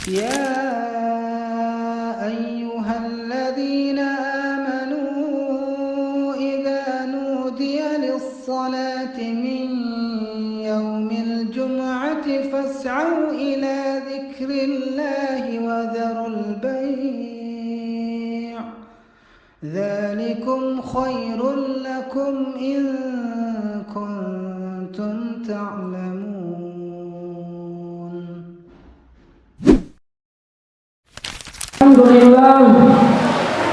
يا أيها الذين آمنوا إذا نودي للصلاة من يوم الجمعة فاسعوا إلى ذكر الله وذروا البيع ذلكم خير لكم إن كنتم تعلمون.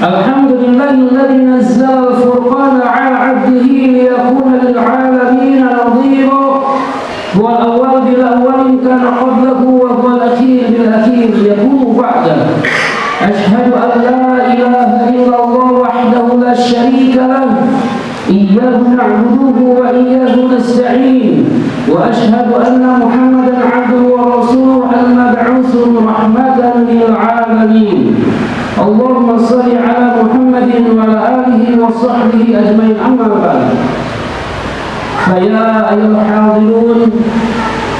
الحمد لله الذي نزل الفرقان على عبده ليكون للعالمين نظيرا. هو الأول بالأول كان قبله وهو الأخير بالأخير يكون بعده. أشهد أن لا إله إلا الله وحده لا شريك له إياه نعبده وإياه نستعين. وأشهد أن محمدا عبده ورسوله المبعوث رحمة للعالمين. اللهم صل على محمد وعلى آله وصحبه أجمعين. أما بعد، فيا أيها الحاضرون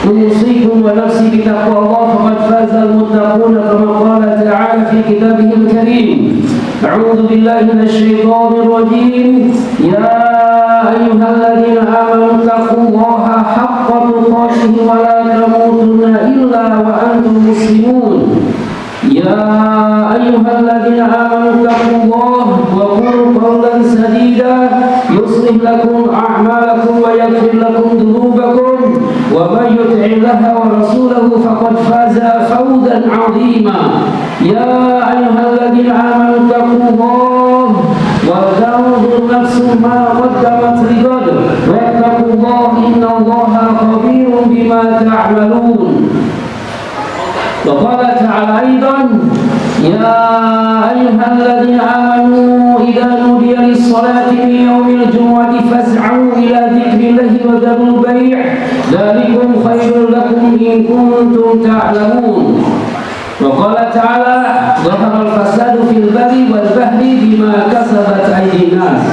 أوصيكم ونفسي بتقوى الله فقد فاز المتقون كما قال تعالى في كتابه الكريم. أعوذ بالله من الشيطان الرجيم. يا أيها الذين آمنوا اتقوا الله حق تقاته ولا تموتن إلا وأنتم مسلمون. يا أيها الذين آمنوا اتقوا الله وقولوا قولا سديدا يصلح لكم أعمالكم ويغفر لكم ذنوبكم ومن يطع الله ورسوله فقد فاز فوزا عظيما. يا أيها الذين آمنوا اتقوا الله ولتنظر نفس ما قدمت لغد واتقوا الله إن الله خبير بما تعملون. وقال تعالى أيضا: يا أيها الذين آمنوا إذا نودي للصلاة من يوم الجمعة فاسعوا إلى ذكر الله وذروا البيع ذلكم خير لكم إن كنتم تعلمون. وقال تعالى: ظهر الفساد في البر والبحر بما كسبت أيدي الناس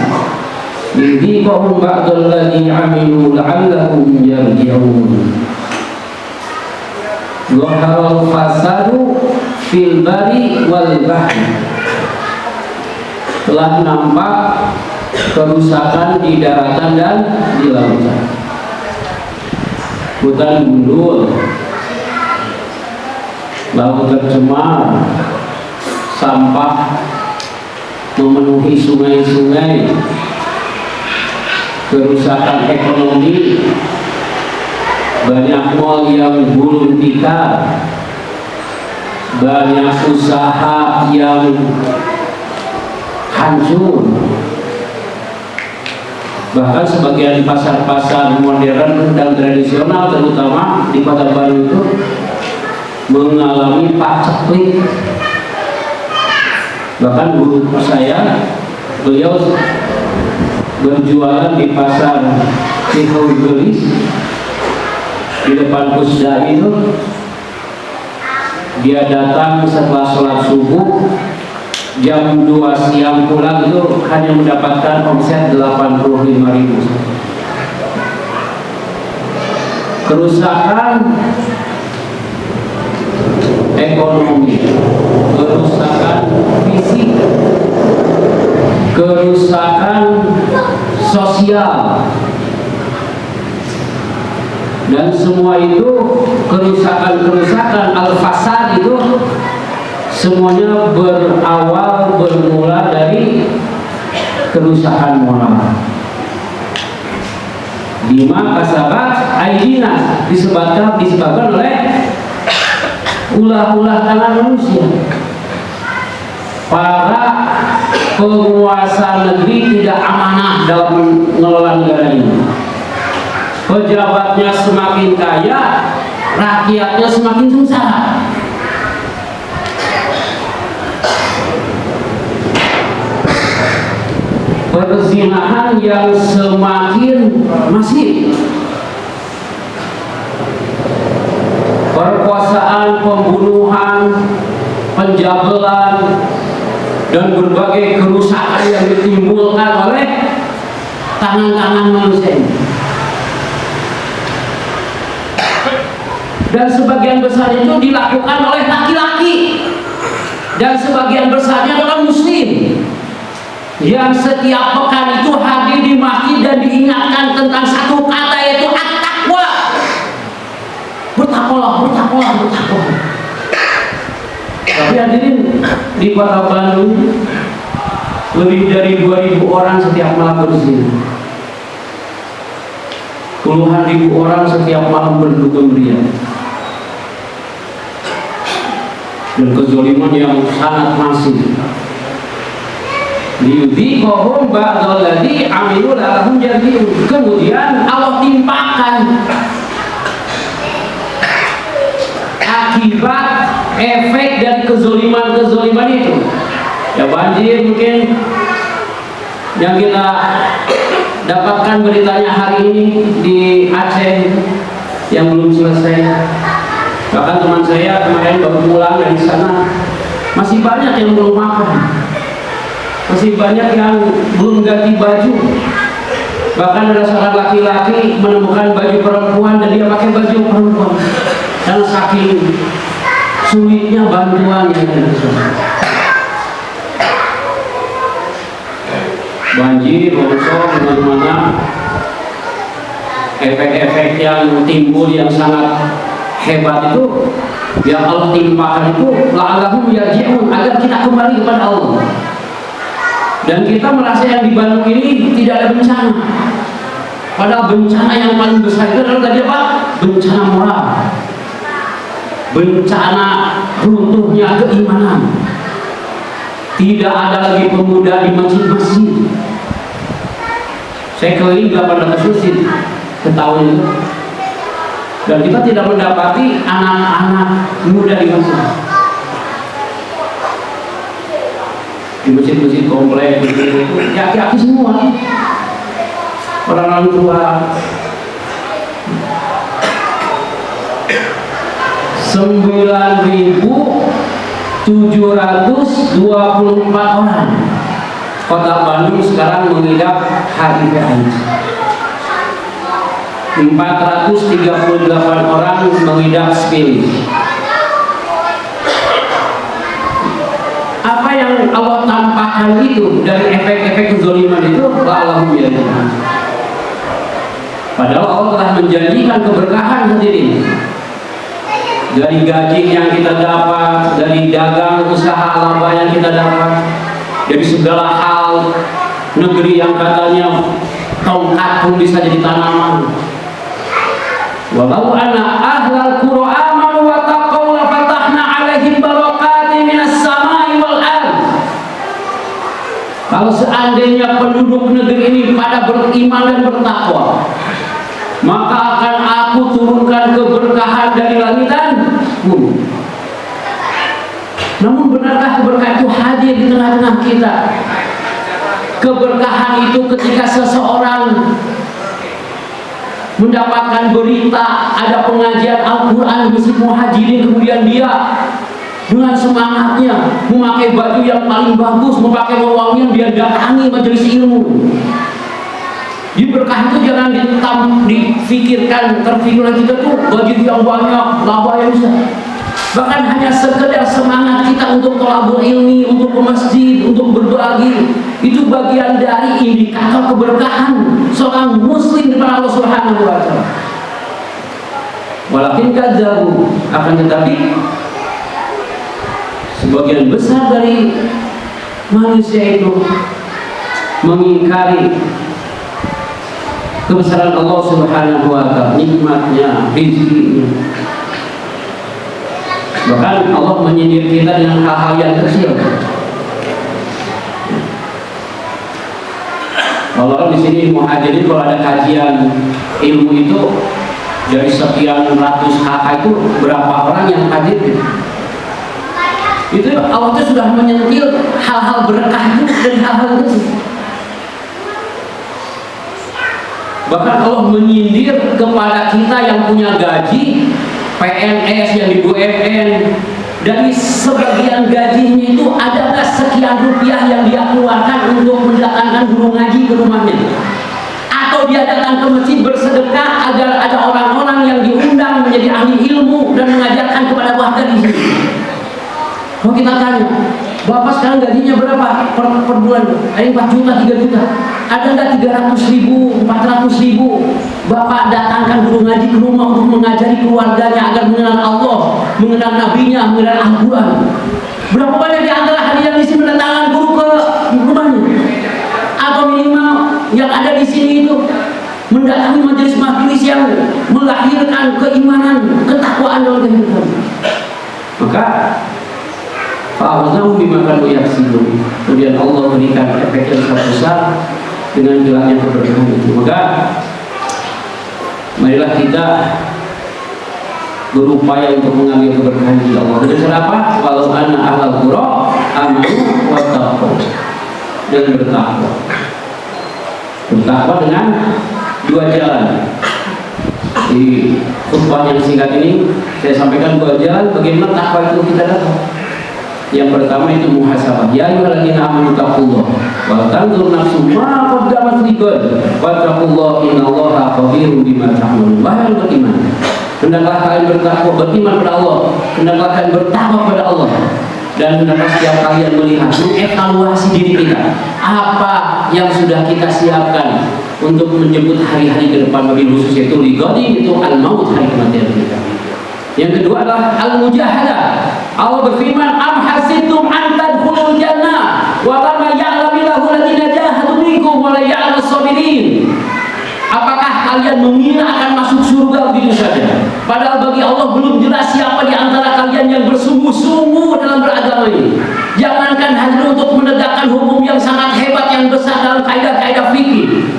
ليذيقهم بعض الذي عملوا لعلهم يرجعون. Zaharal fasadu fil bari wal bahri. Telah nampak kerusakan di daratan dan di lautan. Hutan gundul, laut tercemar, sampah memenuhi sungai-sungai, kerusakan ekonomi, banyak mal yang gulung tikar, banyak usaha yang hancur. Bahkan sebagian pasar-pasar modern dan tradisional terutama di Kota Baru itu mengalami paceklik. Bahkan guru saya, beliau berjualan di pasar Cihaugelis di depan Pusda itu. Dia datang setelah sholat subuh, jam 2 siang pulang itu hanya mendapatkan omset 85.000. Kerusakan ekonomi, kerusakan fisik, kerusakan sosial, dan semua itu kerusakan al-fasad itu semuanya bermula dari kerusakan moral. Bima kasabat aydina, disebabkan oleh ulah-ulah tangan manusia. Para penguasa negeri tidak amanah dalam mengelola negara ini. Pejabatnya semakin kaya, rakyatnya semakin sengsara. Perzinahan yang semakin masif, perkosaan, pembunuhan, penjabelan, dan berbagai kerusakan yang ditimbulkan oleh tangan-tangan manusia ini. dan sebagian besar itu dilakukan oleh laki-laki, dan sebagian besarnya adalah muslim yang setiap pekan itu hadir di masjid dan diingatkan tentang satu kata, yaitu at-taqwa. Bertakwalah. Tapi hadirin, di kota Bandung lebih dari 2.000 orang setiap malam berzina. Puluhan ribu orang setiap malam berdugem ria. Dan kezaliman yang sangat masif. Liyudhiqahum ba'dal ladzi 'amilu la'allahum yarji'un. Kemudian Allah timpakan akibat efek dari kezaliman itu. Ya banjir mungkin yang kita dapatkan beritanya hari ini di Aceh yang belum selesai. Bahkan teman saya kemarin baru pulang dari sana, masih banyak yang belum makan, masih banyak yang belum ganti baju. Bahkan ada seorang laki-laki menemukan baju perempuan dan dia pakai baju perempuan, dan saking sulitnya bantuan yang ada. Banjir, longsor, dimana-mana, efek-efek yang timbul yang sangat hebat itu, yang Allah timpakan itu, la'allahum yarji'un, agar kita kembali kepada Allah. Dan kita merasa yang di Bandung ini tidak ada bencana, padahal bencana yang paling besar itu adalah tadi apa? Bencana moral, bencana runtuhnya keimanan. Tidak ada lagi pemuda di masjid-masjid. Saya keliling 800 masjid setahun itu, dan kita tidak mendapati anak-anak muda di masjid. Di masjid-masjid komplek itu aki-aki semua, orang-orang tua. 9.724 orang Kota Bandung sekarang mengidap HIV/AIDS. 438 orang mengidap SPID. Apa yang Allah tampakkan itu dari efek-efek kezaliman itu, la'allahum yarji'un. Padahal Allah telah menjanjikan keberkahan hadirin. Dari gaji yang kita dapat, dari dagang usaha laba yang kita dapat, dari segala hal, negeri yang katanya tongkat pun bisa jadi tanaman. Walau anna ahlal qura amanu wa taqaw la fatahna 'alaihim barakatin minas samai wal ardh. Kalau seandainya penduduk negeri ini pada beriman dan bertakwa, maka akan aku turunkan keberkahan dari langit dan bumi. Namun benarkah keberkahan itu hadir di tengah-tengah kita? Keberkahan itu ketika seseorang mendapatkan berita ada pengajian Al-Quran di Masjid Muhajirin, kemudian dia dengan semangatnya memakai baju yang paling bagus, memakai wewangian, dia datangi majelis ilmu. Di berkah itu jangan terfikirkan kita tuh baju yang banyak, laba yang besar. Bahkan hanya sekedar semangat kita untuk thalabul ilmi, untuk ke masjid, untuk berbagi, itu bagian dari indikator keberkahan seorang muslim di Allah Subhanahu wa taala. Walakin kadzabu, akan tetapi sebagian besar dari manusia itu mengingkari kebesaran Allah Subhanahu wa taala, nikmatnya, rezekinya. Bahkan Allah menyindir kita dengan hal-hal yang kecil. Kalau di sini Muhajirin, kalau ada kajian ilmu itu dari sekian ratus kakak itu berapa orang yang hadir? Itu Allah itu sudah menyentil hal-hal berkah itu dari hal-hal kecil. Bahkan Allah menyindir kepada kita yang punya gaji PNS, yang di BUMN, dari sebagian gajinya itu ada nggak sekian rupiah yang dia keluarkan untuk mendatangkan guru ngaji ke rumahnya, atau dia datang ke masjid bersedekah agar ada orang-orang yang diundang menjadi ahli ilmu ada di sini. Kalau kita tanya, Bapak sekarang gajinya berapa per bulan? Ada yang 4 juta, 3 juta. Ada nggak 300 ribu, 400 ribu? Bapak datangkan guru ngaji ke rumah untuk mengajari keluarganya agar mengenal Allah, mengenal Nabi-Nya, mengenal Al-Quran. Berapa banyak di antara hadiah di sini mendatangkan guru ke rumahnya? Atau minimal yang ada di sini itu mendatangi majelis-majelis yang melahirkan keimanan, ketakwaan dalam kehidupan. Maka fa'aznahu bima kanu yaksibun. Kemudian Allah berikan efek yang sangat besar dengan hilangnya keberkahan itu. Maka marilah kita berupaya untuk mengambil keberkahan dari Allah. Dengan cara apa? Walau anna ahlal qura amanu wattaqu. Dan bertakwa. Bertakwa dengan 2 jalan. Di khutbah yang singkat ini saya sampaikan 2 jalan bagaimana takwa itu kita dapat. Yang pertama itu muhasabah. Ya ayyuhalladzina amanu taqullaha wa tanzur nafsum ma qaddamat lighad wa taqullaha innallaha khabirun bima ta'malun. Wahai beriman, hendaklah kalian bertakwa, beriman pada Allah, hendaklah kalian bertakwa pada Allah, dan hendaklah setiap kalian melihat, mengevaluasi diri kita, apa yang sudah kita siapkan untuk menjemput hari-hari ke depan, bagi khusus itu lighadi, itu al-maut, hari kematian kita. Yang kedua adalah al-mujahadah. Allah berfirman, am hasibtum an tadkhulul jannah wa lam ya'lamillahu alladziina jahadu minkum wa la ya'lamus sabirin. Apakah kalian mengira akan masuk surga begitu saja? Padahal bagi Allah belum jelas siapa di antara kalian yang bersungguh-sungguh dalam beragama ini. Jangankan hanya untuk menegakkan hukum yang sangat hebat yang besar dalam kaidah-kaidah fikih,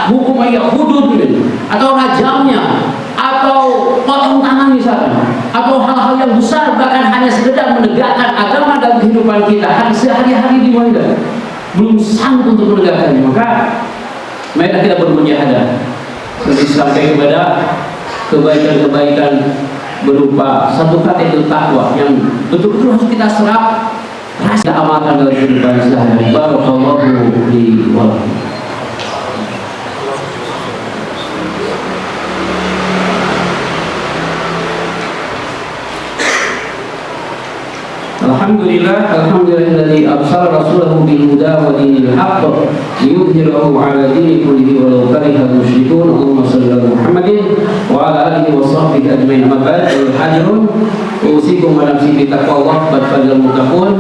hukum hudud atau rajamnya, atau potong tangan misalnya, atau hal-hal yang besar, bahkan hanya sekedar menegakkan agama dalam kehidupan kita sehari-hari di mana belum sanggup untuk menegakkannya. Maka marilah kita bermujahadah sampai kepada kebaikan-kebaikan berupa satu kata itu takwa yang betul-betul harus kita serap, rasa amalkan dalam kehidupan sehari-hari. Barakallahu li wa lakum. Alhamdulillahilladzi arsala rasulahu bil huda wa dinil haqq liyudhhirahu 'ala dini kullihi walau karihal musyrikun. Allahumma shalli ala Muhammadin wa ala alihi wa sahbihi ajmain. Amma ba'd, hadirun usikum wa nafsi bi taqwallah qad fazal muttaqun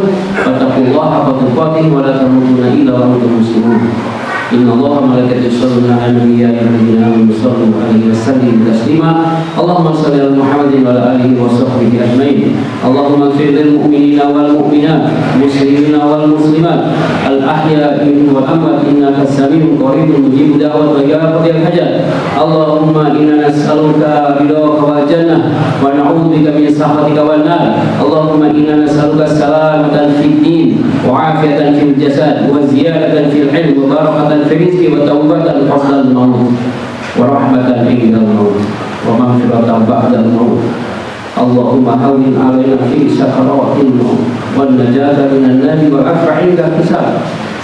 fattaqullaha haqqa tuqatih wa la tamutunna illa wa antum muslimun. Inna Allaha malaikatahu yusholluna 'alan nabiyyi ya ayyuhalladzina amanu shallu 'alaihi wa sallimu taslima. Allahumma shalli ala Muhammadin wa ala alihi wa sahbihi ajmain. Allahumma ighfir lil mu'minina wal mu'minat, muslimina wal muslimat, al ahya'i minhum wal amwat, innaka samii'un qaribun mujibud da'wat wa ya qadil hajat. Allahumma inna nas'aluka ridhaka wal jannah wa na'udzubika min sakhatika wan nar. Allahumma inna nas'aluka salamatan fid din wa 'afiyatan fil jasad wa ziyadatan fil 'ilm wa barakatan في رزق وتوبة قبل الموت ورحمة عند الموت ومغفرة بعد الموت. اللهم هون علينا في سكرات الموت والنجاة من النار والعفو عند الحساب.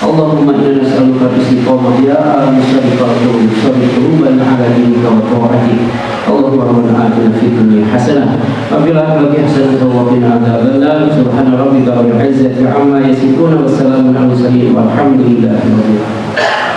اللهم إنا نسألك الاستقامة يا مصرف القلوب ثبت قلوبنا على دينك وطاعتك. اللهم ربنا آتنا في الدنيا حسنة وفي الآخرة حسنة وقنا عذاب النار. سبحان ربك رب العزة عما يصفون والسلام على المرسلين والحمد لله رب العالمين.